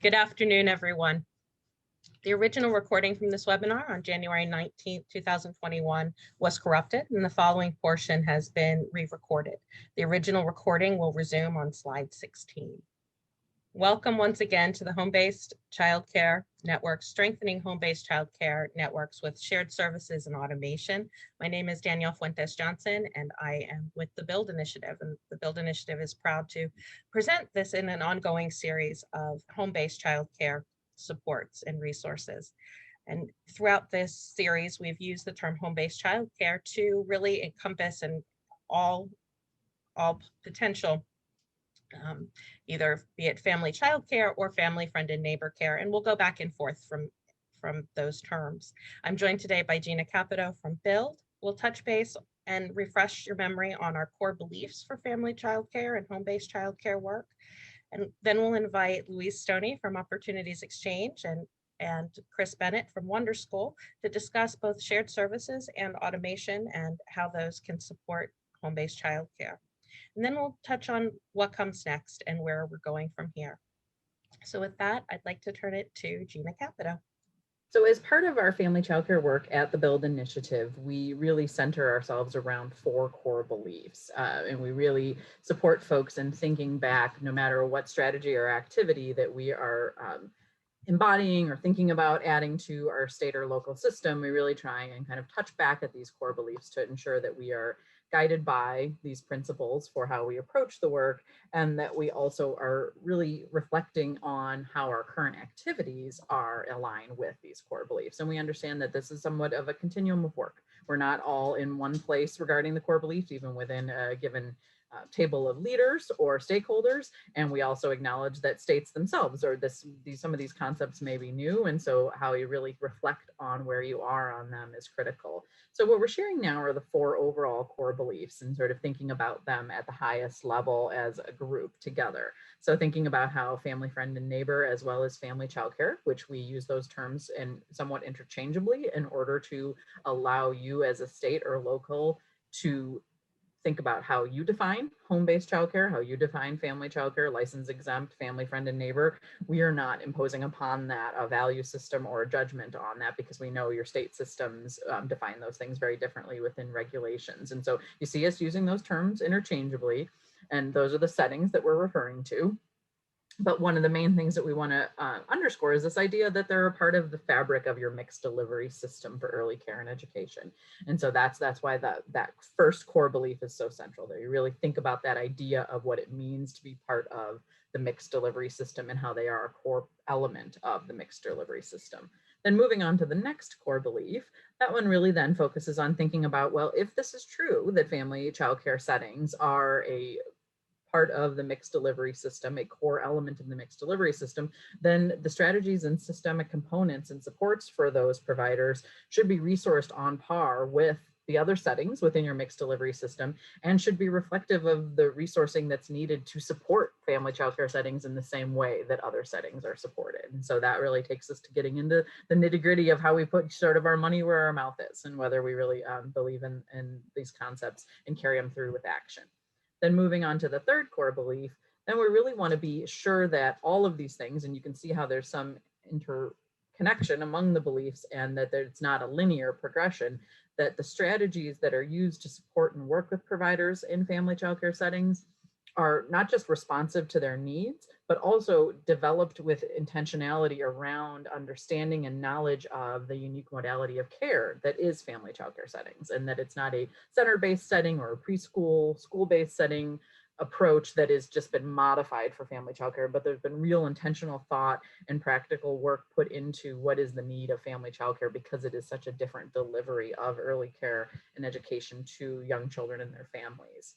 Good afternoon, everyone. The original recording from this webinar on January 19th, 2021 was corrupted, and the following portion has been re-recorded. The original recording will resume on slide 16. Welcome once again to the Home-Based Childcare Network, strengthening home-based childcare networks with shared services and automation. My name is Danielle Fuentes-Johnson, and I am with the BUILD Initiative. And the BUILD Initiative is proud to present this in an ongoing series of home-based childcare supports and resources. And throughout this series, we've used the term home-based childcare to really encompass and all potential either be it family child care or family friend and neighbor care, and we'll go back and forth from those terms. I'm joined today by Gina Capito from BUILD. We'll touch base and refresh your memory on our core beliefs for family child care and home-based child care work. And then we'll invite Louise Stoney from Opportunities Exchange and Chris Bennett from Wunderschool to discuss both shared services and automation and how those can support home-based child care. And then we'll touch on what comes next and where we're going from here. So with that, I'd like to turn it to Gina Capito. So as part of our family childcare work at the BUILD Initiative, we really center ourselves around 4 core beliefs. And we really support folks in thinking back, no matter what strategy or activity that we are embodying or thinking about adding to our state or local system, we really try and kind of touch back at these core beliefs to ensure that we are guided by these principles for how we approach the work, and that we also are really reflecting on how our current activities are aligned with these core beliefs. And we understand that this is somewhat of a continuum of work. We're not all in one place regarding the core beliefs, even within a given table of leaders or stakeholders, and we also acknowledge that states themselves or some of these concepts may be new, and so how you really reflect on where you are on them is critical. So what we're sharing now are the 4 overall core beliefs and sort of thinking about them at the highest level as a group together. So thinking about how family, friend, and neighbor, as well as family childcare, which we use those terms in somewhat interchangeably in order to allow you as a state or local to think about how you define home-based childcare, how you define family childcare, license exempt, family, friend, and neighbor. We are not imposing upon that a value system or a judgment on that, because we know your state systems define those things very differently within regulations. And so you see us using those terms interchangeably, and those are the settings that we're referring to. But one of the main things that we want to underscore is this idea that they're a part of the fabric of your mixed delivery system for early care and education. And so that's why that first core belief is so central, that you really think about that idea of what it means to be part of the mixed delivery system and how they are a core element of the mixed delivery system. Then moving on to the next core belief, that one really then focuses on thinking about, well, if this is true, that family childcare settings are a part of the mixed delivery system, a core element in the mixed delivery system, then the strategies and systemic components and supports for those providers should be resourced on par with the other settings within your mixed delivery system, and should be reflective of the resourcing that's needed to support family childcare settings in the same way that other settings are supported. And so that really takes us to getting into the nitty-gritty of how we put sort of our money where our mouth is, and whether we really believe in these concepts and carry them through with action. Then moving on to the third core belief, then we really want to be sure that all of these things, and you can see how there's some interconnection among the beliefs and that it's not a linear progression, that the strategies that are used to support and work with providers in family childcare settings are not just responsive to their needs, but also developed with intentionality around understanding and knowledge of the unique modality of care that is family childcare settings, and that it's not a center-based setting or a preschool, school-based setting approach that has just been modified for family childcare, but there's been real intentional thought and practical work put into what is the need of family childcare, because it is such a different delivery of early care and education to young children and their families.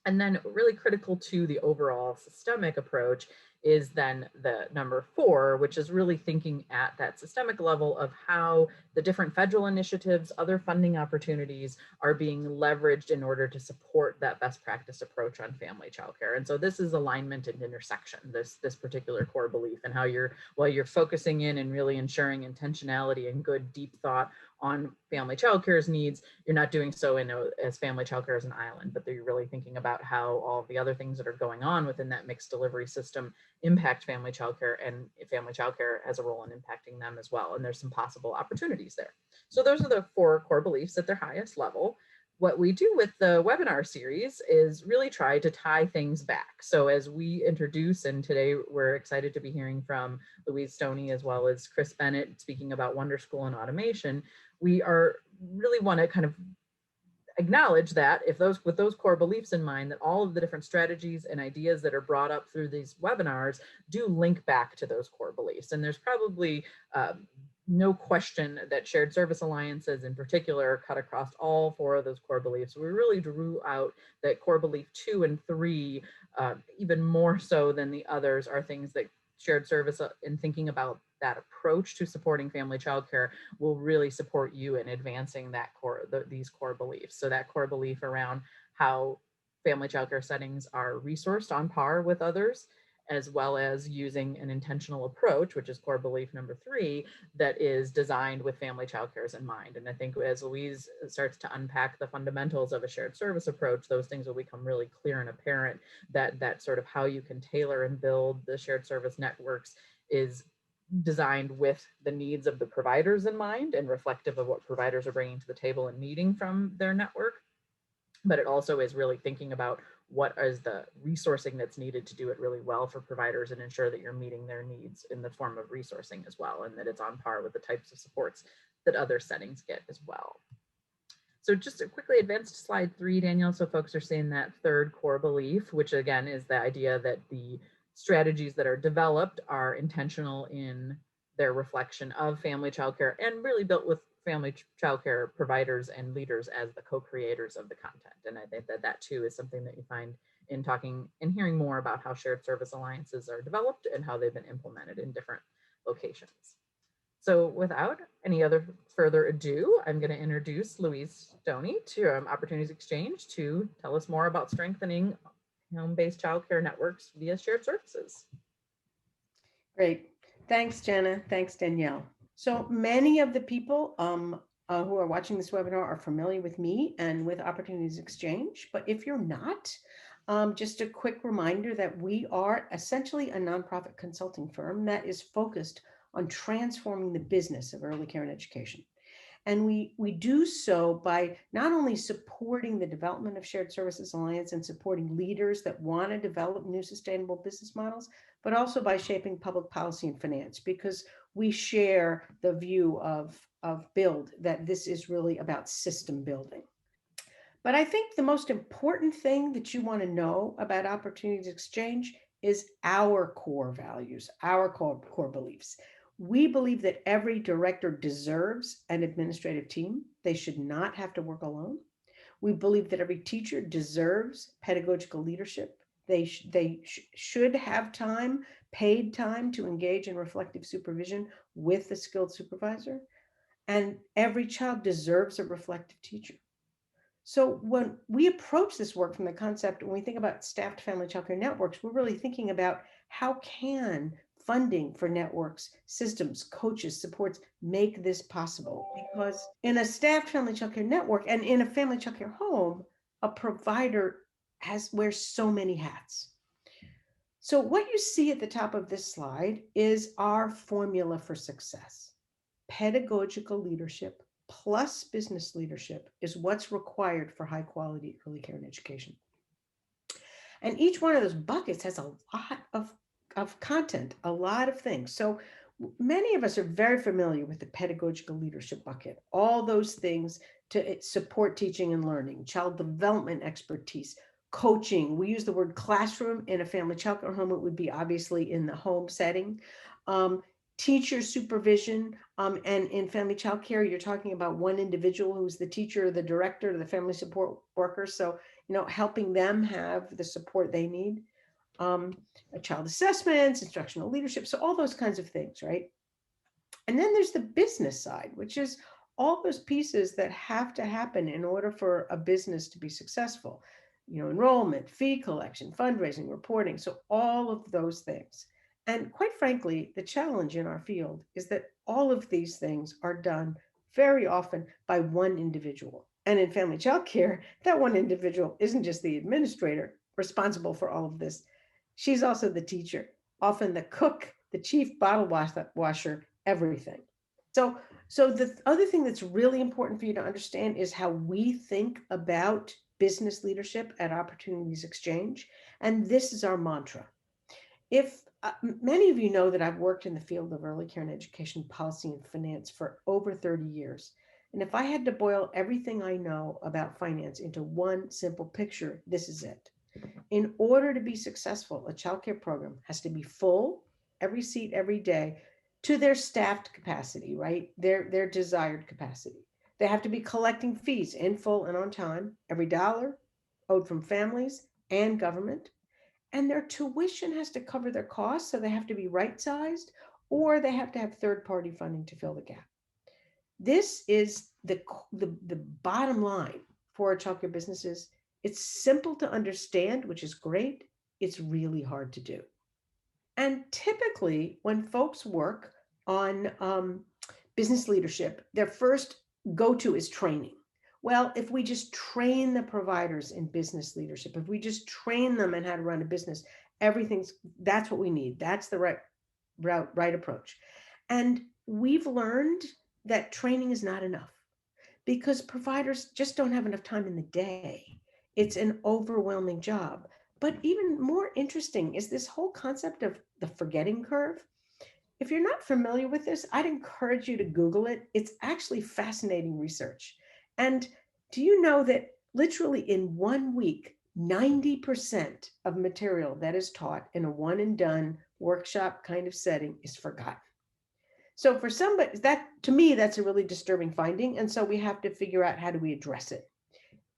And then really critical to the overall systemic approach is then the number 4, which is really thinking at that systemic level of how the different federal initiatives, other funding opportunities are being leveraged in order to support that best practice approach on family childcare. And so this is alignment and intersection, this particular core belief, and how while you're focusing in and really ensuring intentionality and good deep thought on family childcare's needs, you're not doing so as family childcare as an island, but you're really thinking about how all of the other things that are going on within that mixed delivery system impact family childcare, and family childcare has a role in impacting them as well. And there's some possible opportunities there. So those are the 4 core beliefs at their highest level. What we do with the webinar series is really try to tie things back. So as we introduce, and today we're excited to be hearing from Louise Stoney as well as Chris Bennett speaking about Wunderschool and automation, we are really want to kind of acknowledge that with those core beliefs in mind, that all of the different strategies and ideas that are brought up through these webinars do link back to those core beliefs. And there's probably no question that shared service alliances in particular cut across all 4 of those core beliefs. We really drew out that core belief 2 and 3, even more so than the others, are things that shared service in thinking about that approach to supporting family childcare will really support you in advancing that these core beliefs. So that core belief around how family childcare settings are resourced on par with others, as well as using an intentional approach, which is core belief number 3, that is designed with family childcares in mind. And I think as Louise starts to unpack the fundamentals of a shared service approach, those things will become really clear and apparent, that sort of how you can tailor and build the shared service networks is designed with the needs of the providers in mind and reflective of what providers are bringing to the table and needing from their network. But it also is really thinking about what is the resourcing that's needed to do it really well for providers and ensure that you're meeting their needs in the form of resourcing as well, and that it's on par with the types of supports that other settings get as well. So just to quickly advance to slide 3, Danielle, so folks are seeing that 3rd core belief, which again is the idea that the strategies that are developed are intentional in their reflection of family childcare and really built with family childcare providers and leaders as the co-creators of the content. And I think that too is something that you find in talking and hearing more about how shared service alliances are developed and how they've been implemented in different locations. So without any other further ado, I'm going to introduce Louise Stoney to Opportunities Exchange to tell us more about strengthening home-based childcare networks via shared services. Great. Thanks, Jenna. Thanks, Danielle. So many of the people who are watching this webinar are familiar with me and with Opportunities Exchange, but if you're not, just a quick reminder that we are essentially a nonprofit consulting firm that is focused on transforming the business of early care and education. And we do so by not only supporting the development of shared services alliance and supporting leaders that want to develop new sustainable business models, but also by shaping public policy and finance, because we share the view of Build, that this is really about system building. But I think the most important thing that you want to know about Opportunities Exchange is our core values, our core beliefs. We believe that every director deserves an administrative team. They should not have to work alone. We believe that every teacher deserves pedagogical leadership. They should have time, paid time, to engage in reflective supervision with a skilled supervisor. And every child deserves a reflective teacher. So when we approach this work from the concept, when we think about staffed family childcare networks, we're really thinking about how can funding for networks, systems, coaches, supports make this possible. Because in a staffed family childcare network and in a family childcare home, a provider wears so many hats. So what you see at the top of this slide is our formula for success. Pedagogical leadership plus business leadership is what's required for high quality early care and education. And each one of those buckets has a lot of content, a lot of things. So many of us are very familiar with the pedagogical leadership bucket, all those things to support teaching and learning, child development expertise, coaching. We use the word classroom in a family childcare home. It would be obviously in the home setting. Teacher supervision, and in family childcare, you're talking about one individual who's the teacher, the director, the family support worker. So, helping them have the support they need. Child assessments, instructional leadership, so all those kinds of things, right? And then there's the business side, which is all those pieces that have to happen in order for a business to be successful. Enrollment, fee collection, fundraising, reporting, so all of those things. And quite frankly, the challenge in our field is that all of these things are done very often by one individual. And in family childcare, that one individual isn't just the administrator responsible for all of this. She's also the teacher, often the cook, the chief bottle washer, everything. So, so the other thing that's really important for you to understand is how we think about business leadership at Opportunities Exchange. And this is our mantra. If many of you know that I've worked in the field of early care and education policy and finance for over 30 years. And if I had to boil everything I know about finance into one simple picture, this is it. In order to be successful, a childcare program has to be full, every seat, every day, to their staffed capacity, right? Their desired capacity. They have to be collecting fees in full and on time, every dollar owed from families and government. And their tuition has to cover their costs, so they have to be right-sized, or they have to have third-party funding to fill the gap. This is the bottom line for our childcare businesses. It's simple to understand, which is great. It's really hard to do. And typically, when folks work on business leadership, their first go-to is training. Well, if we just train the providers in business leadership, if we just train them in how to run a business, that's what we need. That's the right approach. And we've learned that training is not enough because providers just don't have enough time in the day. It's an overwhelming job. But even more interesting is this whole concept of the forgetting curve. If you're not familiar with this, I'd encourage you to Google it. It's actually fascinating research. And do you know that literally in 1 week, 90% of material that is taught in a one and done workshop kind of setting is forgotten? So for somebody, that to me, that's a really disturbing finding. And so we have to figure out how do we address it.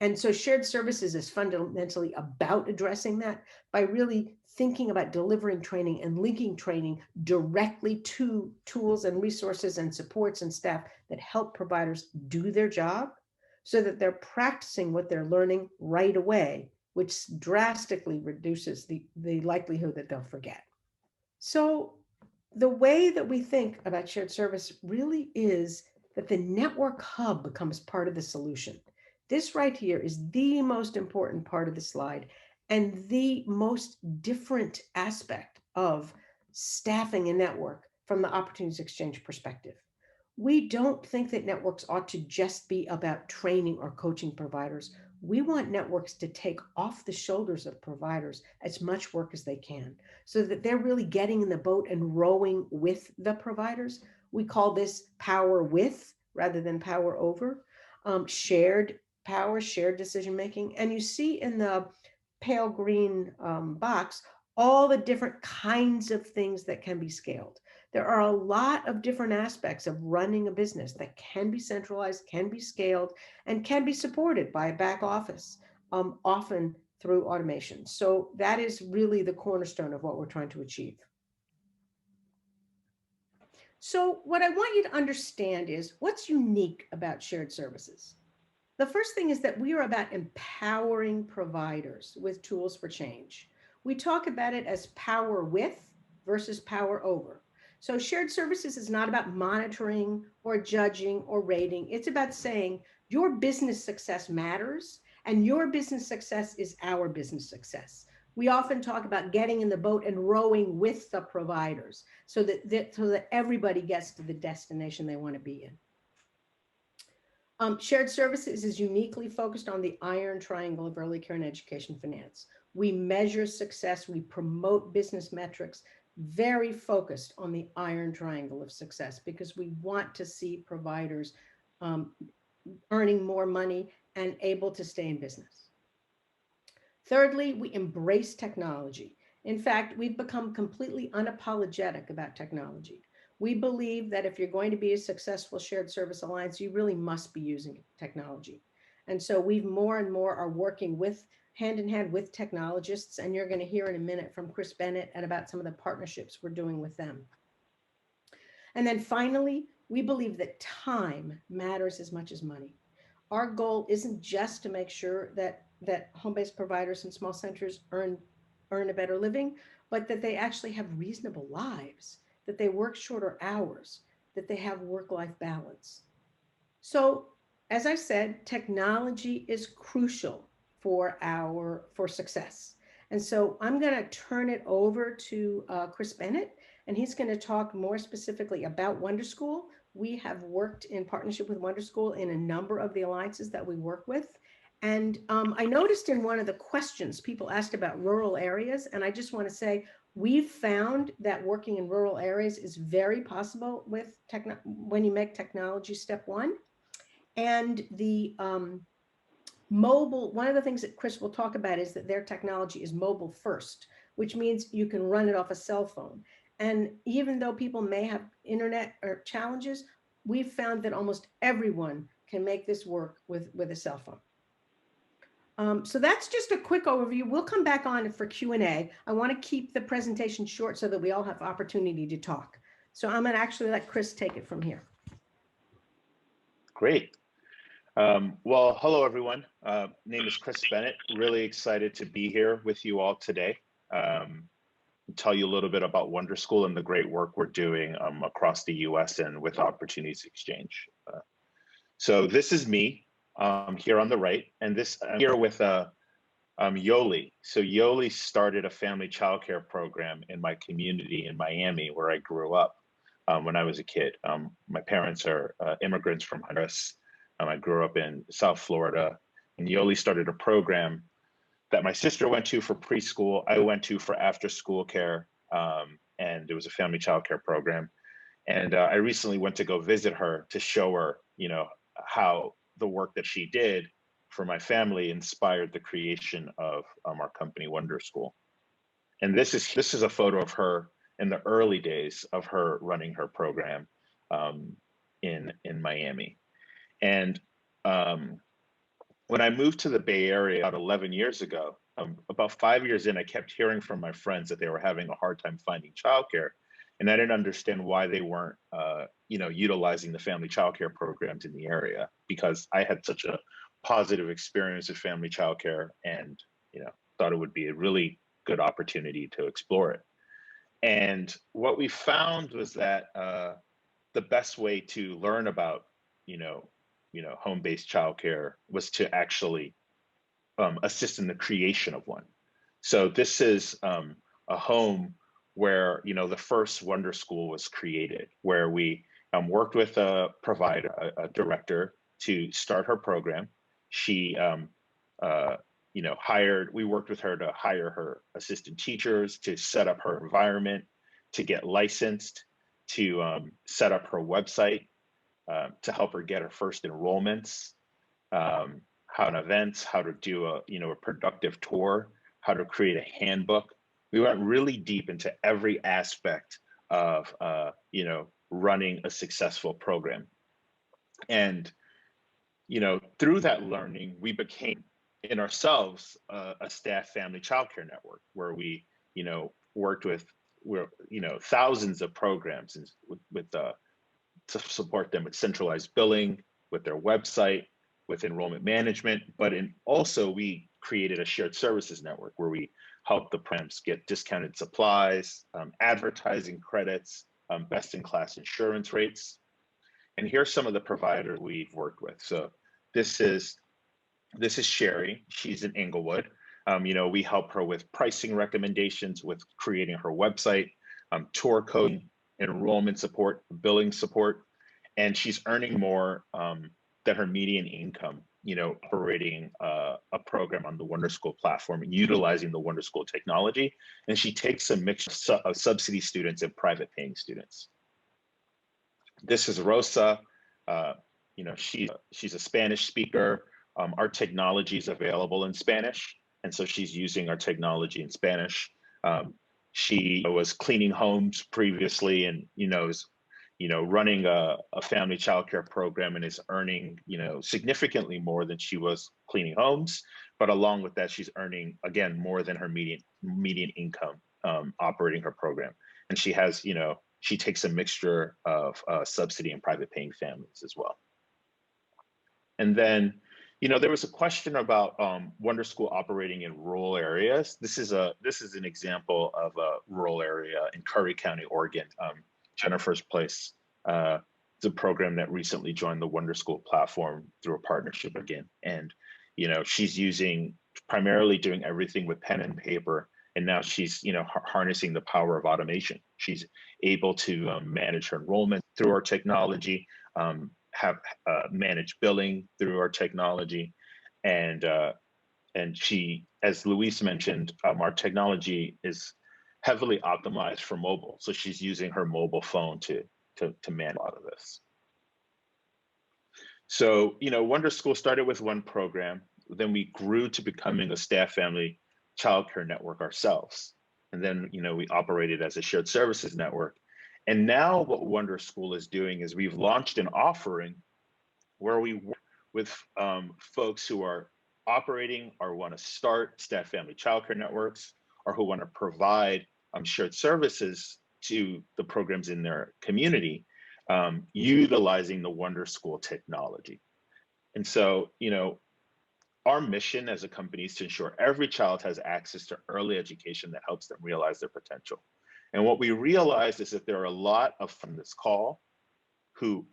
And so shared services is fundamentally about addressing that by really thinking about delivering training and linking training directly to tools and resources and supports and staff that help providers do their job so that they're practicing what they're learning right away, which drastically reduces the likelihood that they'll forget. So the way that we think about shared service really is that the network hub becomes part of the solution. This right here is the most important part of the slide and the most different aspect of staffing a network from the Opportunities Exchange perspective. We don't think that networks ought to just be about training or coaching providers. We want networks to take off the shoulders of providers as much work as they can so that they're really getting in the boat and rowing with the providers. We call this power with rather than power over, shared power, shared decision-making. And you see in the pale green box, all the different kinds of things that can be scaled. There are a lot of different aspects of running a business that can be centralized, can be scaled, and can be supported by a back office, often through automation. So that is really the cornerstone of what we're trying to achieve. So what I want you to understand is what's unique about shared services. The first thing is that we are about empowering providers with tools for change. We talk about it as power with versus power over. So shared services is not about monitoring or judging or rating. It's about saying your business success matters and your business success is our business success. We often talk about getting in the boat and rowing with the providers so that everybody gets to the destination they want to be in. Shared services is uniquely focused on the iron triangle of early care and education finance. We measure success, we promote business metrics, very focused on the iron triangle of success because we want to see providers earning more money and able to stay in business. Thirdly, we embrace technology. In fact, we've become completely unapologetic about technology. We believe that if you're going to be a successful shared service alliance, you really must be using technology. And so we more and more are working hand in hand with technologists, and you're going to hear in a minute from Chris Bennett and about some of the partnerships we're doing with them. And then finally, we believe that time matters as much as money. Our goal isn't just to make sure that home-based providers and small centers earn a better living, but that they actually have reasonable lives, that they work shorter hours, that they have work-life balance. So as I said, technology is crucial for success. And so I'm going to turn it over to Chris Bennett, and he's going to talk more specifically about Wunderschool. We have worked in partnership with Wunderschool in a number of the alliances that we work with. And I noticed in one of the questions people asked about rural areas, and I just want to say we've found that working in rural areas is very possible with when you make technology step one. And the mobile, one of the things that Chris will talk about is that their technology is mobile first, which means you can run it off a cell phone. And even though people may have internet or challenges, we've found that almost everyone can make this work with a cell phone. So that's just a quick overview. We'll come back on for Q&A. I want to keep the presentation short so that we all have opportunity to talk. So I'm going to actually let Chris take it from here. Great. Well, hello, everyone. Name is Chris Bennett. Really excited to be here with you all today. Tell you a little bit about Wunderschool and the great work we're doing across the US and with Opportunities Exchange. So this is me here on the right, and I'm here with Yoli. So Yoli started a family childcare program in my community in Miami, where I grew up when I was a kid. My parents are immigrants from Honduras. I grew up in South Florida, and Yoli started a program that my sister went to for preschool. I went to for after school care, and it was a family childcare program. And I recently went to go visit her to show her, how the work that she did for my family inspired the creation of our company, Wunderschool. And this is a photo of her in the early days of her running her program in Miami. And when I moved to the Bay Area about 11 years ago, about 5 years in, I kept hearing from my friends that they were having a hard time finding childcare. And I didn't understand why they weren't, utilizing the family childcare programs in the area, because I had such a positive experience with family childcare and, thought it would be a really good opportunity to explore it. And what we found was that the best way to learn about, home-based childcare was to actually assist in the creation of one. So this is a home where, the first Wunderschool was created, where we worked with a provider, a director, to start her program. She, we worked with her to hire her assistant teachers, to set up her environment, to get licensed, to set up her website, to help her get her first enrollments, how to events, how to do a productive tour, how to create a handbook. We went really deep into every aspect of running a successful program. And through that learning, we became in ourselves a staff family childcare network, where we worked with thousands of programs with to support them with centralized billing, with their website, with enrollment management, but also we created a shared services network where we help the programs get discounted supplies, advertising credits, best-in-class insurance rates. And here's some of the providers we've worked with. So this is Sherry. She's in Inglewood. We help her with pricing recommendations, with creating her website, tour coding, enrollment support, billing support, and she's earning more than her median income, operating a program on the Wunderschool platform and utilizing the Wunderschool technology. And she takes a mix of subsidy students and private paying students. This is Rosa. She's a Spanish speaker. Our technology is available in Spanish, and so she's using our technology in Spanish. She was cleaning homes previously, and is running a family childcare program, and is earning significantly more than she was cleaning homes. But along with that, she's earning again more than her median income operating her program. And she has she takes a mixture of subsidy and private paying families as well. And then there was a question about Wunderschool operating in rural areas. This is an example of a rural area in Curry County, Oregon, Jennifer's place. It's a program that recently joined the Wunderschool platform through a partnership again. And, she's primarily doing everything with pen and paper. And now she's, harnessing the power of automation. She's able to manage her enrollment through our technology, have manage billing through our technology. And she, as Luis mentioned, our technology is heavily optimized for mobile. So she's using her mobile phone to manage a lot of this. So, Wunderschool started with one program, then we grew to becoming a staff family childcare network ourselves. And then, we operated as a shared services network. And now what Wunderschool is doing is we've launched an offering where we work with folks who are operating or want to start staff family childcare networks, or who want to provide shared services to the programs in their community, utilizing the Wunderschool technology. And so, our mission as a company is to ensure every child has access to early education that helps them realize their potential. And what we realized is that there are a lot from this call who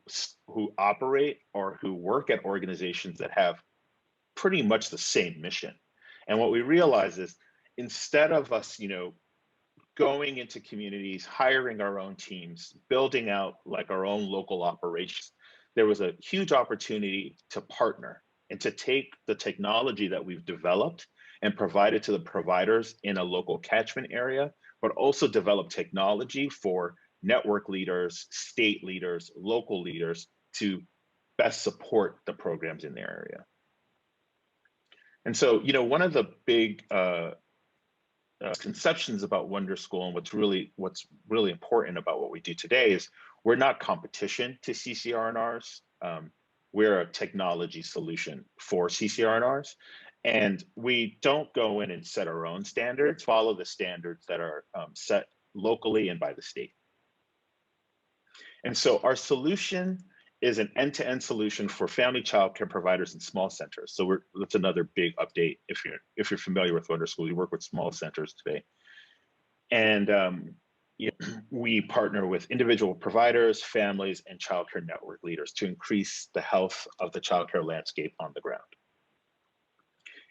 operate or who work at organizations that have pretty much the same mission. And what we realized is, instead of us, going into communities, hiring our own teams, building out like our own local operations, there was a huge opportunity to partner and to take the technology that we've developed and provide it to the providers in a local catchment area, but also develop technology for network leaders, state leaders, local leaders to best support the programs in their area. And so, one of the big conceptions about Wunderschool and what's really important about what we do today is we're not competition to CCRNRs. We're a technology solution for CCRNRs, and we don't go in and set our own standards, follow the standards that are set locally and by the state. And so our solution is an end-to-end solution for family childcare providers in small centers. So that's another big update. If you're familiar with Wunderschool, we work with small centers today. And we partner with individual providers, families, and childcare network leaders to increase the health of the childcare landscape on the ground.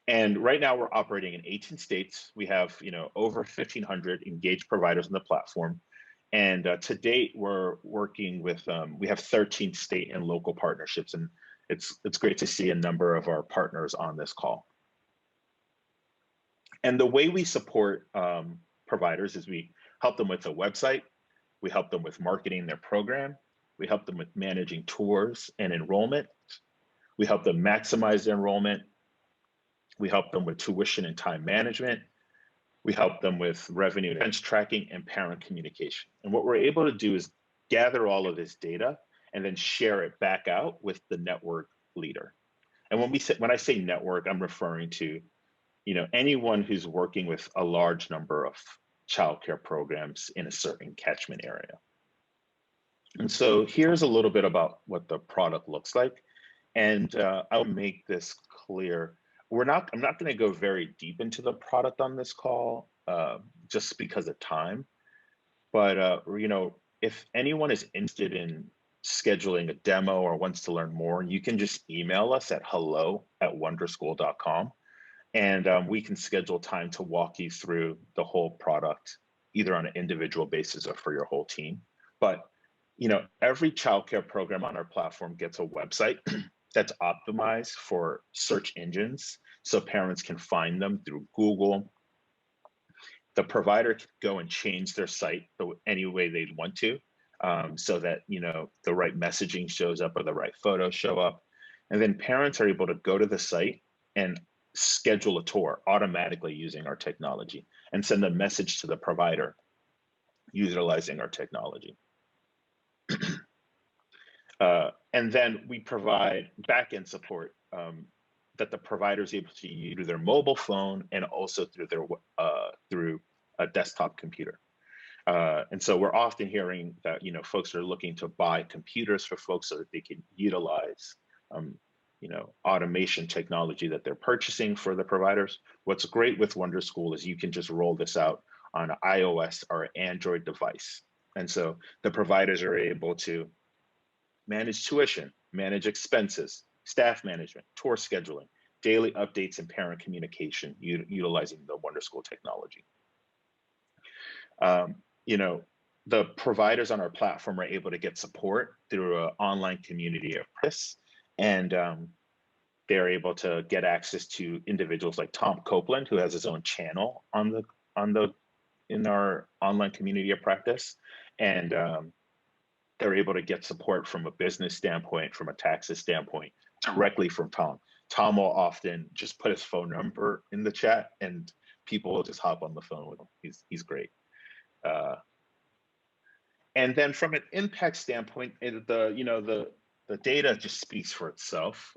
And right now we're operating in 18 states. We have over 1,500 engaged providers on the platform. And to date, we're working with, we have 13 state and local partnerships, and it's great to see a number of our partners on this call. And the way we support providers is we help them with a website, we help them with marketing their program, we help them with managing tours and enrollment, we help them maximize their enrollment, we help them with tuition and time management, we help them with revenue and expense tracking and parent communication. And what we're able to do is gather all of this data and then share it back out with the network leader. And when I say network, I'm referring to anyone who's working with a large number of childcare programs in a certain catchment area. And so here's a little bit about what the product looks like. And I'll make this clear. I'm not going to go very deep into the product on this call, just because of time. But if anyone is interested in scheduling a demo or wants to learn more, you can just email us at hello@wunderschool.com, and we can schedule time to walk you through the whole product, either on an individual basis or for your whole team. But every childcare program on our platform gets a website that's optimized for search engines, so parents can find them through Google. The provider can go and change their site any way they'd want to, so that the right messaging shows up or the right photos show up. And then parents are able to go to the site and schedule a tour automatically using our technology and send a message to the provider utilizing our technology. And then we provide backend support that the provider is able to use through their mobile phone and also through a desktop computer. And so we're often hearing that folks are looking to buy computers for folks so that they can utilize automation technology that they're purchasing for the providers. What's great with Wunderschool is you can just roll this out on an iOS or Android device. And so the providers are able to manage tuition, manage expenses, staff management, tour scheduling, daily updates and parent communication utilizing the Wunderschool technology. You know, the providers on our platform are able to get support through an online community of practice, and they're able to get access to individuals like Tom Copeland, who has his own channel in our online community of practice, and they're able to get support from a business standpoint, from a taxes standpoint, directly from Tom. Tom will often just put his phone number in the chat, and people will just hop on the phone with him. He's great. And then from an impact standpoint, the data just speaks for itself.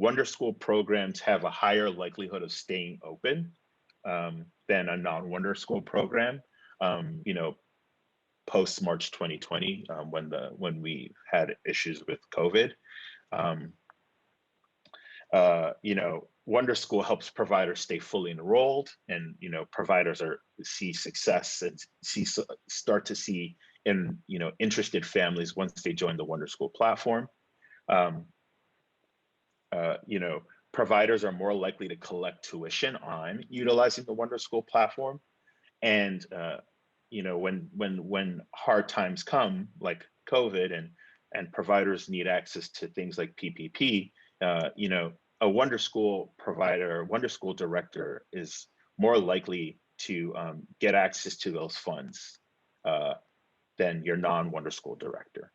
Wunderschool programs have a higher likelihood of staying open than a non-Wunderschool program. You know, post March 2020, when we had issues with COVID. You know, Wunderschool helps providers stay fully enrolled, and you know, providers see success and start to see interested families once they join the Wunderschool platform. You know, providers are more likely to collect tuition on utilizing the Wunderschool platform, and you know, when hard times come like COVID and providers need access to things like PPP, you know, a Wunderschool provider, Wunderschool director is more likely to get access to those funds than your non-Wunderschool director.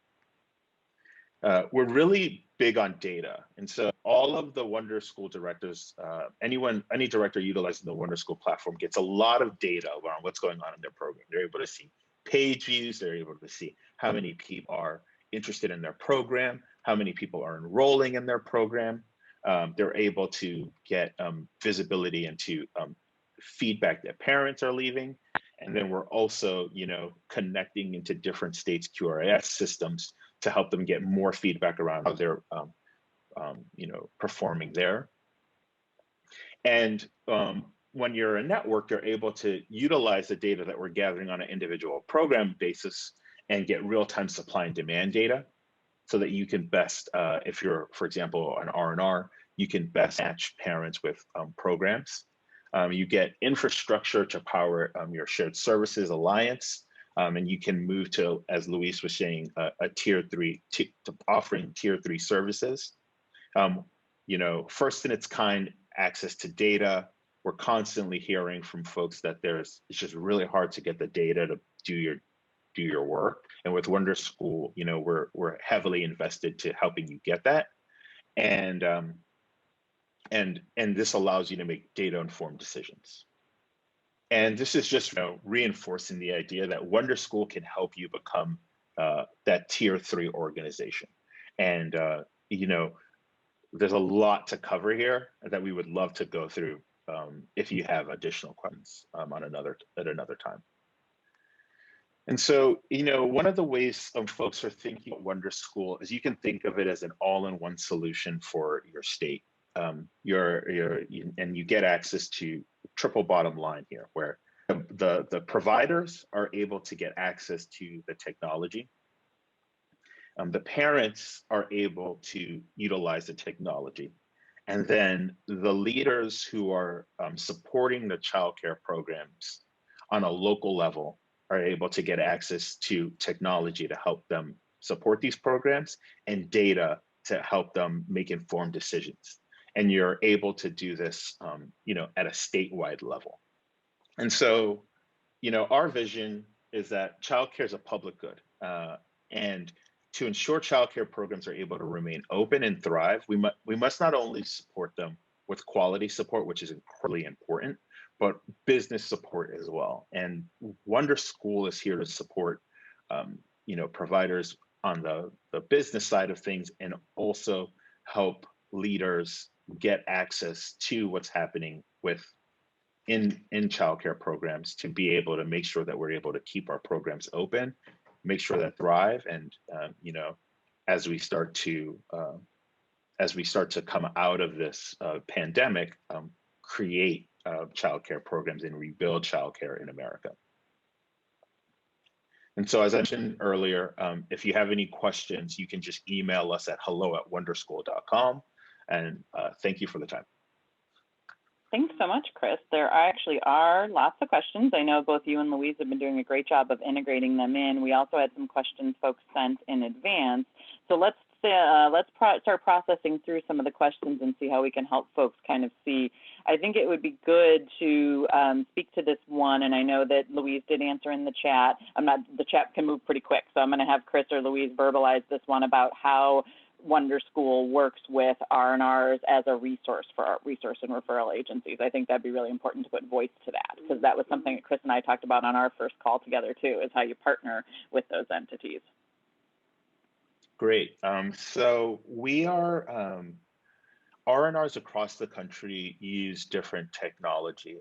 We're really big on data. And so all of the Wunderschool directors, any director utilizing the Wunderschool platform gets a lot of data around what's going on in their program. They're able to see page views, they're able to see how many people are interested in their program, how many people are enrolling in their program. They're able to get visibility into feedback that parents are leaving. And then we're also, you know, connecting into different states' QRIS systems to help them get more feedback around how they're, you know, performing there. And when you're a network, you're able to utilize the data that we're gathering on an individual program basis and get real-time supply and demand data, so that you can best, if you're, for example, an R&R, you can best match parents with programs. You get infrastructure to power your shared services alliance, and you can move to, as Luis was saying, a tier 3, to offering tier 3 services. You know, first in its kind access to data. We're constantly hearing from folks that it's just really hard to get the data to do your work. And with Wunderschool, you know, we're heavily invested to helping you get that. And this allows you to make data-informed decisions. And this is just, you know, reinforcing the idea that Wunderschool can help you become that tier 3 organization. And you know, there's a lot to cover here that we would love to go through if you have additional questions at another time. And so, you know, one of the ways folks are thinking about Wunderschool is you can think of it as an all-in-one solution for your state. And you get access to triple bottom line here, where the providers are able to get access to the technology. The parents are able to utilize the technology. And then the leaders who are supporting the childcare programs on a local level are able to get access to technology to help them support these programs and data to help them make informed decisions. And you're able to do this, you know, at a statewide level. And so, you know, our vision is that childcare is a public good. And to ensure childcare programs are able to remain open and thrive, we must not only support them with quality support, which is incredibly important, but business support as well. And Wunderschool is here to support, you know, providers on the business side of things, and also help leaders get access to what's happening in childcare programs to be able to make sure that we're able to keep our programs open, make sure that thrive, and you know, as we start to come out of this pandemic, create childcare programs and rebuild childcare in America. And so as I mentioned earlier, if you have any questions, you can just email us at hello@wunderschool.com. And thank you for the time. Thanks so much, Chris. There actually are lots of questions. I know both you and Louise have been doing a great job of integrating them in. We also had some questions folks sent in advance. So let's start processing through some of the questions and see how we can help folks kind of see. I think it would be good to speak to this one, and I know that Louise did answer in the chat. The chat can move pretty quick, so I'm going to have Chris or Louise verbalize this one about how Wunderschool works with R&Rs as a resource for our resource and referral agencies. I think that'd be really important to put voice to that, because that was something that Chris and I talked about on our first call together too, is how you partner with those entities. Great. So we are, R&Rs across the country use different technology.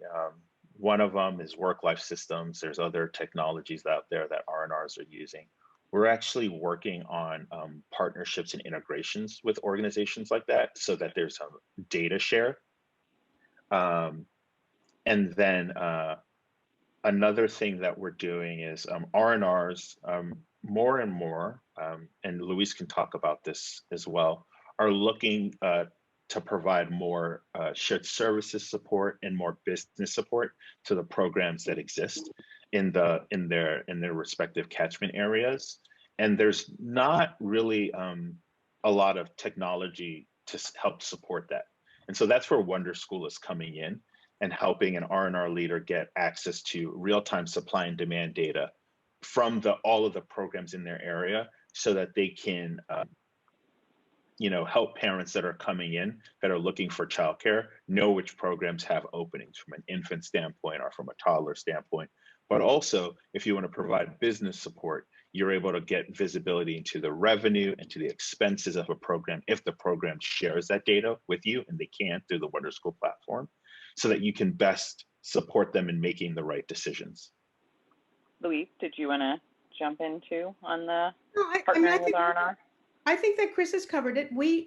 One of them is work-life systems. There's other technologies out there that R&Rs are using. We're actually working on partnerships and integrations with organizations like that so that there's some data share. And then another thing that we're doing is R&Rs more and more, and Louise can talk about this as well, are looking to provide more shared services support and more business support to the programs that exist in their respective catchment areas. And there's not really a lot of technology to help support that. And so that's where Wunderschool is coming in and helping an R&R leader get access to real-time supply and demand data from all of the programs in their area, so that they can help parents that are coming in that are looking for childcare know which programs have openings from an infant standpoint or from a toddler standpoint. But also, if you want to provide business support, you're able to get visibility into the revenue and to the expenses of a program if the program shares that data with you, and they can through the Wunderschool platform, so that you can best support them in making the right decisions. Louise, did you want to jump in too on the partnering with R&R? I think that Chris has covered it. We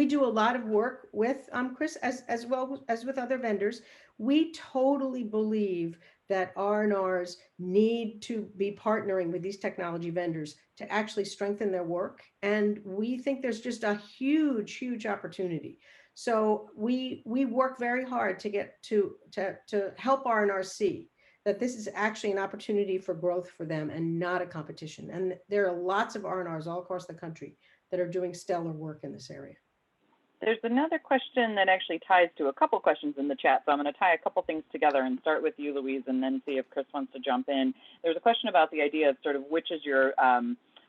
do a lot of work with Chris as well as with other vendors. We totally believe that R&Rs need to be partnering with these technology vendors to actually strengthen their work. And we think there's just a huge, huge opportunity. So we work very hard to get to help R&Rs see that this is actually an opportunity for growth for them and not a competition. And there are lots of R&Rs all across the country that are doing stellar work in this area. There's another question that actually ties to a couple questions in the chat. So I'm going to tie a couple things together and start with you, Louise, and then see if Chris wants to jump in. There's a question about the idea of sort of which is your,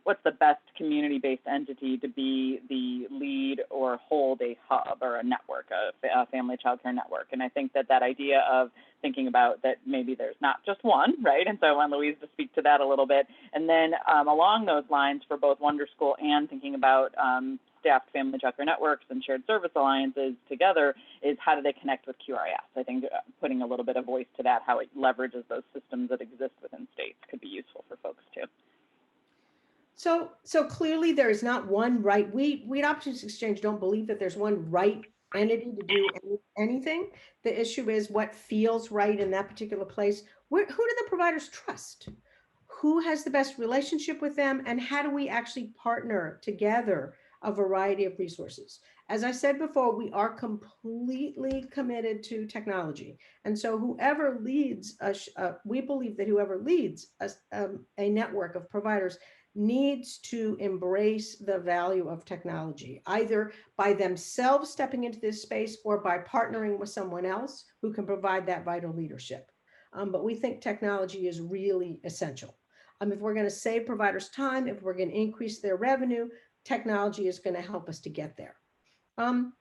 what's the best community-based entity to be the lead or hold a hub or a network, a family childcare network. And I think that idea of thinking about that maybe there's not just one, right? And so I want Louise to speak to that a little bit. And then along those lines for both Wunderschool and thinking about staffed family childcare networks and shared service alliances together is how do they connect with QRIS? I think putting a little bit of voice to that, how it leverages those systems that exist within states could be useful for folks too. So clearly there is not one right, we at Opportunities Exchange don't believe that there's one right entity to do anything. The issue is what feels right in that particular place. Who do the providers trust? Who has the best relationship with them? And how do we actually partner together a variety of resources? As I said before, we are completely committed to technology. And so whoever leads, we believe that whoever leads a network of providers needs to embrace the value of technology, either by themselves stepping into this space or by partnering with someone else who can provide that vital leadership. But we think technology is really essential. If we're going to save providers time, if we're going to increase their revenue, technology is going to help us to get there. And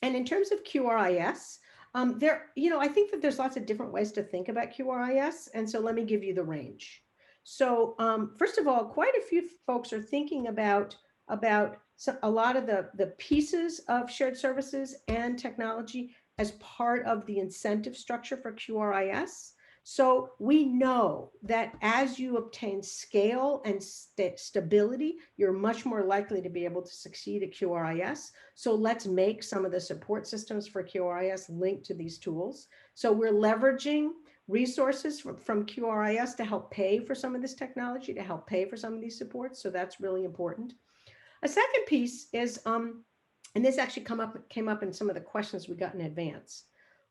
in terms of QRIS, I think that there's lots of different ways to think about QRIS. And so let me give you the range. So first of all, quite a few folks are thinking about a lot of the pieces of shared services and technology as part of the incentive structure for QRIS. So we know that as you obtain scale and stability, you're much more likely to be able to succeed at QRIS. So let's make some of the support systems for QRIS linked to these tools. So we're leveraging resources from QRIS to help pay for some of this technology, to help pay for some of these supports. So that's really important. A second piece is, and this actually came up in some of the questions we got in advance.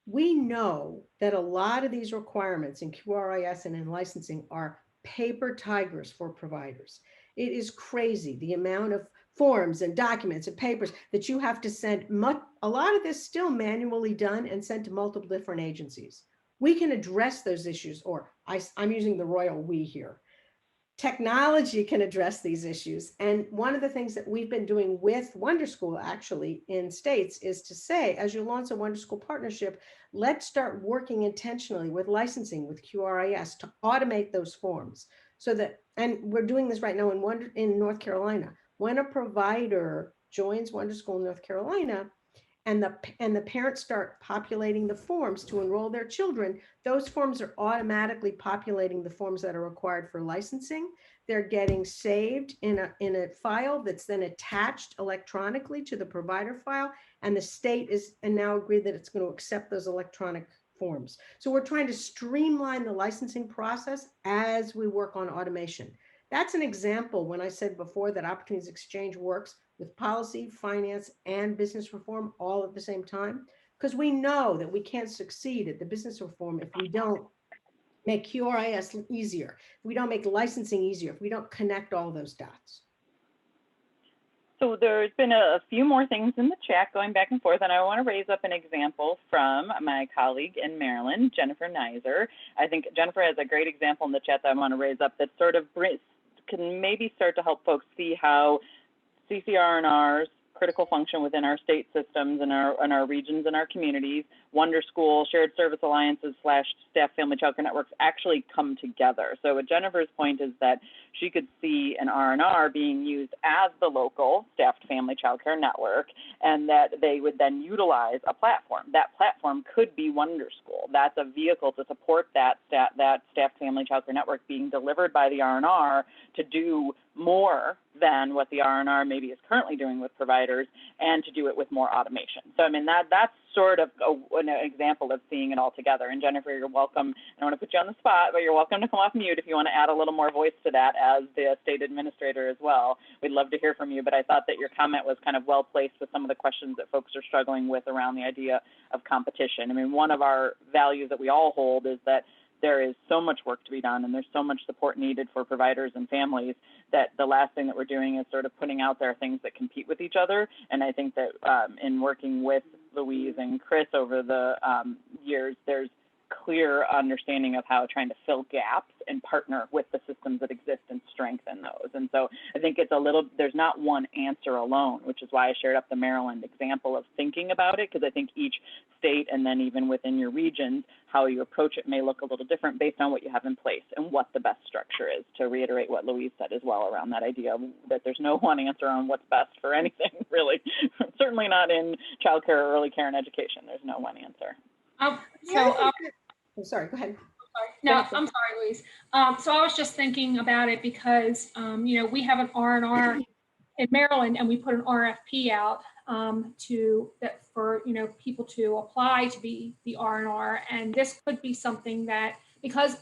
We know that a lot of these requirements in QRIS and in licensing are paper tigers for providers. It is crazy the amount of forms and documents and papers that you have to send. A lot of this still manually done and sent to multiple different agencies. We can address those issues, or I'm using the royal we here. Technology can address these issues. And one of the things that we've been doing with Wunderschool actually in states is to say, as you launch a Wunderschool partnership, let's start working intentionally with licensing, with QRIS to automate those forms. So that, and we're doing this right now in North Carolina. When a provider joins Wunderschool in North Carolina, and the parents start populating the forms to enroll their children, those forms are automatically populating the forms that are required for licensing. They're getting saved in a file that's then attached electronically to the provider file, and the state is now agreed that it's going to accept those electronic forms. So we're trying to streamline the licensing process as we work on automation. That's an example when I said before that Opportunities Exchange works with policy, finance, and business reform all at the same time, because we know that we can't succeed at the business reform if we don't make QRIS easier, if we don't make licensing easier, if we don't connect all those dots. So there's been a few more things in the chat going back and forth, and I want to raise up an example from my colleague in Maryland, Jennifer Nizer. I think Jennifer has a great example in the chat that I want to raise up that sort of can maybe start to help folks see how CCR&R's critical function within our state systems and our regions and our communities, Wunderschool, shared service alliances / staff family childcare networks actually come together. So what Jennifer's point is that she could see an R&R being used as the local staffed family childcare network, and that they would then utilize a platform. That platform could be Wunderschool. That's a vehicle to support that staffed family childcare network being delivered by the R&R to do more than what the R&R maybe is currently doing with providers, and to do it with more automation. So I mean, that's sort of an example of seeing it all together. And Jennifer, you're welcome. I don't want to put you on the spot, but you're welcome to come off mute if you want to add a little more voice to that as the state administrator as well. We'd love to hear from you, but I thought that your comment was kind of well placed with some of the questions that folks are struggling with around the idea of competition. I mean, one of our values that we all hold is that there is so much work to be done, and there's so much support needed for providers and families that the last thing that we're doing is sort of putting out there things that compete with each other. And I think that in working with Louise and Chris over the years, there's clear understanding of how trying to fill gaps and partner with the systems that exist and strengthen those. And so I think it's there's not one answer alone, which is why I shared up the Maryland example of thinking about it, because I think each state and then even within your regions, how you approach it may look a little different based on what you have in place and what the best structure is, to reiterate what Louise said as well around that idea that there's no one answer on what's best for anything, really. Certainly not in childcare or early care and education. There's no one answer. I'm sorry, go ahead. No, I'm sorry, Louise. So I was just thinking about it because, we have an R&R in Maryland, and we put an RFP out for people to apply to be the R&R. And this could be something that, because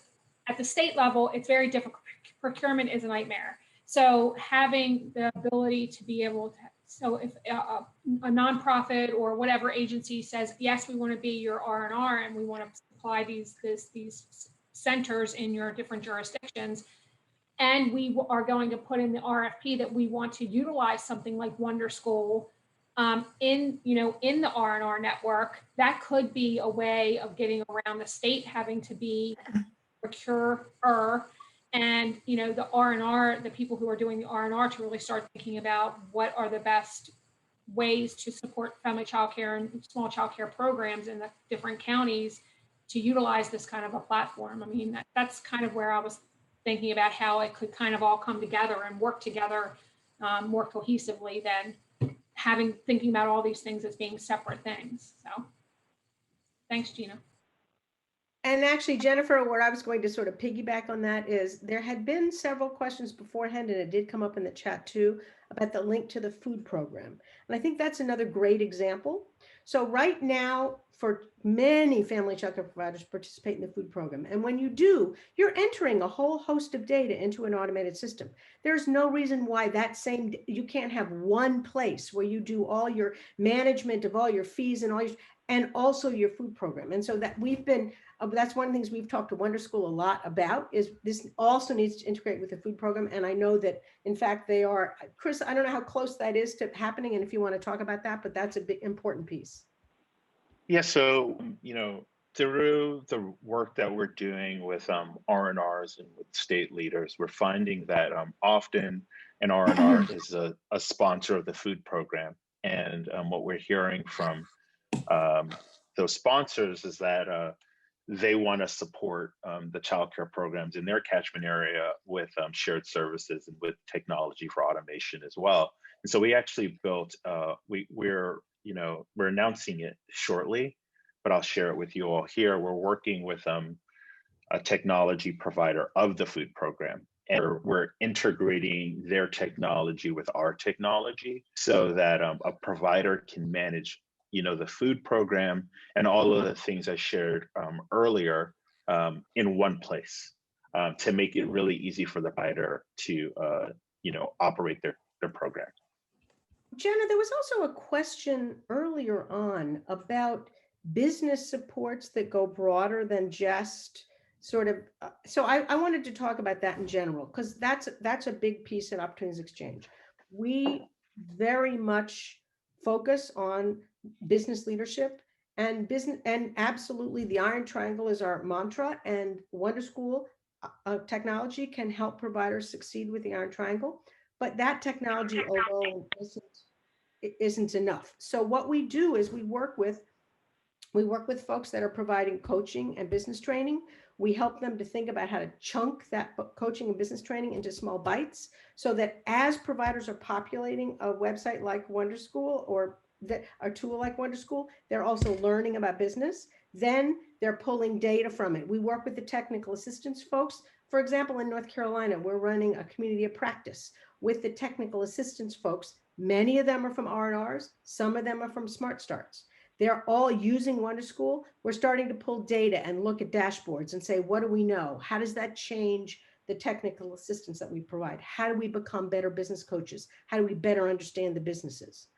at the state level, it's very difficult. Procurement is a nightmare. So having the ability to be able to, so if a nonprofit or whatever agency says, yes, we want to be your R&R and we want to supply these centers in your different jurisdictions, and we are going to put in the RFP that we want to utilize something like Wunderschool in the R&R network, that could be a way of getting around the state having to be procurer, and the R&R, the people who are doing the R&R, to really start thinking about what are the best ways to support family childcare and small childcare programs in the different counties to utilize this kind of a platform. I mean, that's kind of where I was thinking about how it could kind of all come together and work together more cohesively than thinking about all these things as being separate things. So thanks, Gina. And actually, Jennifer, where I was going to sort of piggyback on that is there had been several questions beforehand, and it did come up in the chat too, about the link to the food program. And I think that's another great example. So right now, for many family childcare providers participate in the food program. And when you do, you're entering a whole host of data into an automated system. There's no reason why you can't have one place where you do all your management of all your fees and and also your food program. And so that that's one of the things we've talked to Wunderschool a lot about, is this also needs to integrate with the food program. And I know that, in fact, they are. Chris, I don't know how close that is to happening and if you want to talk about that, but that's a big important piece. Yeah, so, through the work that we're doing with R&Rs and with state leaders, we're finding that often an R&R is a sponsor of the food program. And what we're hearing from those sponsors is that they want to support the childcare programs in their catchment area with shared services and with technology for automation as well. And so we actually built, we're announcing it shortly, but I'll share it with you all here. We're working with a technology provider of the food program, and we're integrating their technology with our technology so that a provider can manage the food program and all of the things I shared earlier in one place to make it really easy for the provider to operate their program. Jenna, there was also a question earlier on about business supports that go broader than just sort of, so I wanted to talk about that in general, because that's a big piece at Opportunities Exchange. We very much focus on business leadership and absolutely the Iron Triangle is our mantra, and Wunderschool technology can help providers succeed with the Iron Triangle, but that technology alone isn't enough. So what we do is we work with folks that are providing coaching and business training. We help them to think about how to chunk that coaching and business training into small bites, so that as providers are populating a website like Wunderschool or a tool like Wunderschool, they're also learning about business. Then they're pulling data from it. We work with the technical assistance folks. For example, in North Carolina, we're running a community of practice with the technical assistance folks. Many of them are from R&Rs. Some of them are from Smart Starts. They're all using Wunderschool. We're starting to pull data and look at dashboards and say, what do we know? How does that change the technical assistance that we provide? How do we become better business coaches? How do we better understand the businesses?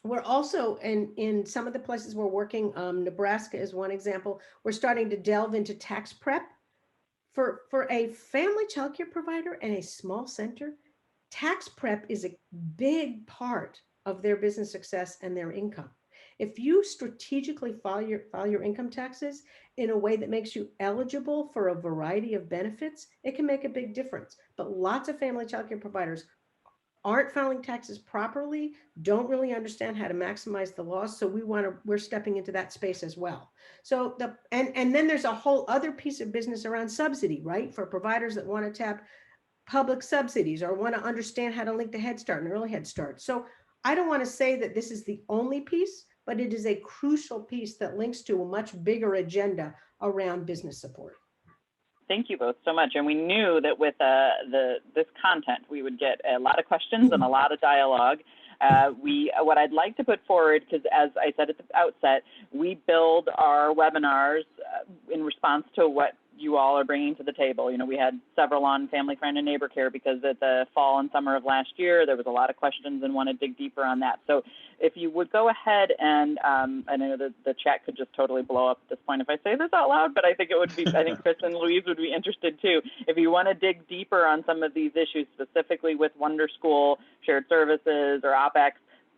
We're also in some of the places we're working, Nebraska is one example. We're starting to delve into tax prep. For a family childcare provider and a small center, tax prep is a big part of their business success and their income. If you strategically file your income taxes in a way that makes you eligible for a variety of benefits, it can make a big difference. But lots of family childcare providers aren't filing taxes properly, don't really understand how to maximize the loss. So we're stepping into that space as well. So and then there's a whole other piece of business around subsidy, right? For providers that want to tap public subsidies or want to understand how to link to Head Start and Early Head Start. So I don't want to say that this is the only piece, but it is a crucial piece that links to a much bigger agenda around business support. Thank you both so much. And we knew that with this content, we would get a lot of questions and a lot of dialogue. What I'd like to put forward, because as I said at the outset, we build our webinars in response to what you all are bringing to the table. We had several on family, friend, and neighbor care because at the fall and summer of last year, there was a lot of questions and want to dig deeper on that. So if you would go ahead and I know that the chat could just totally blow up at this point if I say this out loud, but I think it would be, I think Chris and Louise would be interested too. If you want to dig deeper on some of these issues, specifically with Wunderschool, shared services, or OpEx,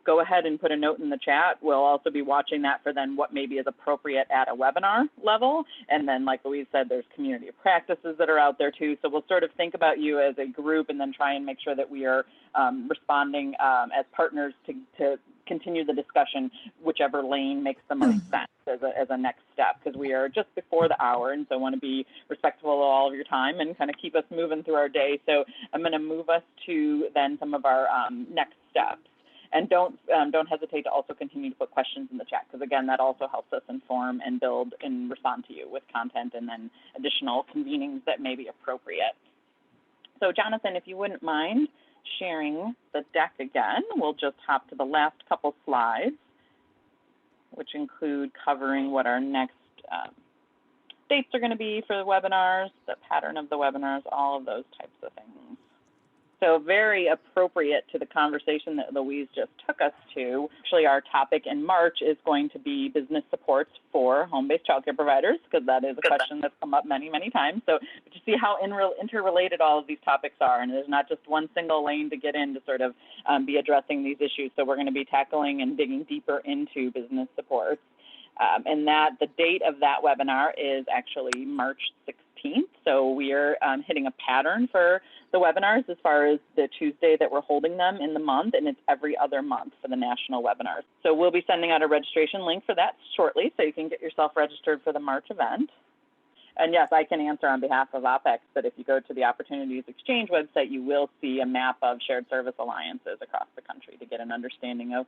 go ahead and put a note in the chat. We'll also be watching that for then what maybe is appropriate at a webinar level. And then, like Louise said, there's community of practices that are out there too. So we'll sort of think about you as a group and then try and make sure that we are responding as partners to continue the discussion, whichever lane makes the most sense as a next step, because we are just before the hour, and so I want to be respectful of all of your time and kind of keep us moving through our day. So I'm going to move us to then some of our next steps. And don't hesitate to also continue to put questions in the chat, because again, that also helps us inform and build and respond to you with content and then additional convenings that may be appropriate. So Jonathan, if you wouldn't mind sharing the deck again, we'll just hop to the last couple slides. which include covering what our next dates are going to be for the webinars, the pattern of the webinars, all of those types of things. So very appropriate to the conversation that Louise just took us to. Actually, our topic in March is going to be business supports for home-based childcare providers, because that is a question that's come up many, many times. So to see how interrelated all of these topics are, and there's not just one single lane to get in to sort of be addressing these issues. So we're going to be tackling and digging deeper into business supports. And that the date of that webinar is actually March 16th. So we are hitting a pattern for the webinars as far as the Tuesday that we're holding them in the month, and it's every other month for the national webinars. So we'll be sending out a registration link for that shortly, so you can get yourself registered for the March event. And yes, I can answer on behalf of OPEX, but if you go to the Opportunities Exchange website, you will see a map of shared service alliances across the country to get an understanding of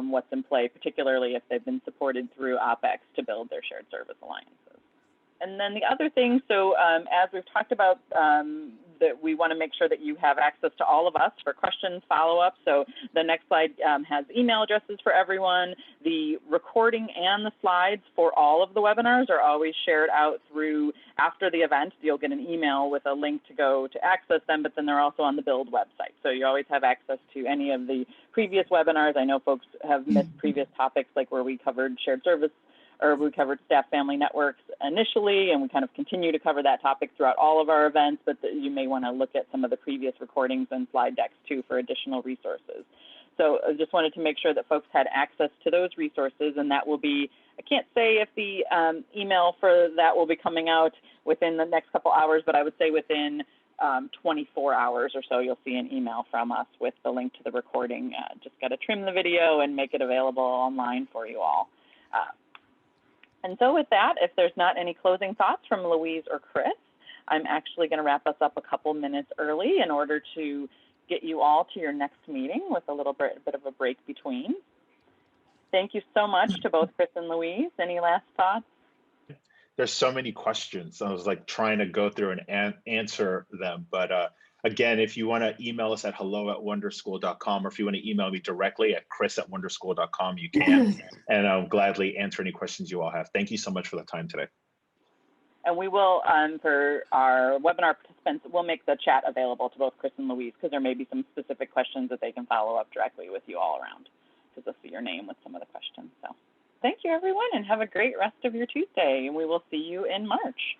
what's in play, particularly if they've been supported through OPEX to build their shared service alliances. And then the other thing, so as we've talked about, that we want to make sure that you have access to all of us for questions, follow-up. So the next slide has email addresses for everyone. The recording and the slides for all of the webinars are always shared out through, after the event, you'll get an email with a link to go to access them, but then they're also on the Build website. So you always have access to any of the previous webinars. I know folks have missed previous topics, like where we covered shared service, or we covered staff family networks initially, and we kind of continue to cover that topic throughout all of our events, but you may want to look at some of the previous recordings and slide decks too for additional resources. So I just wanted to make sure that folks had access to those resources, and that will be, I can't say if the email for that will be coming out within the next couple hours, but I would say within 24 hours or so, you'll see an email from us with the link to the recording. Just got to trim the video and make it available online for you all. And so with that, if there's not any closing thoughts from Louise or Chris, I'm actually going to wrap us up a couple minutes early in order to get you all to your next meeting with a little bit of a break between. Thank you so much to both Chris and Louise. Any last thoughts? There's so many questions. I was like trying to go through and answer them. But again, if you want to email us at hello@wunderschool.com, or if you want to email me directly at chris@wunderschool.com, you can. And I'll gladly answer any questions you all have. Thank you so much for the time today. And we will, for our webinar participants, we'll make the chat available to both Chris and Louise, because there may be some specific questions that they can follow up directly with you all around, because they'll see your name with some of the questions. So thank you, everyone, and have a great rest of your Tuesday, and we will see you in March.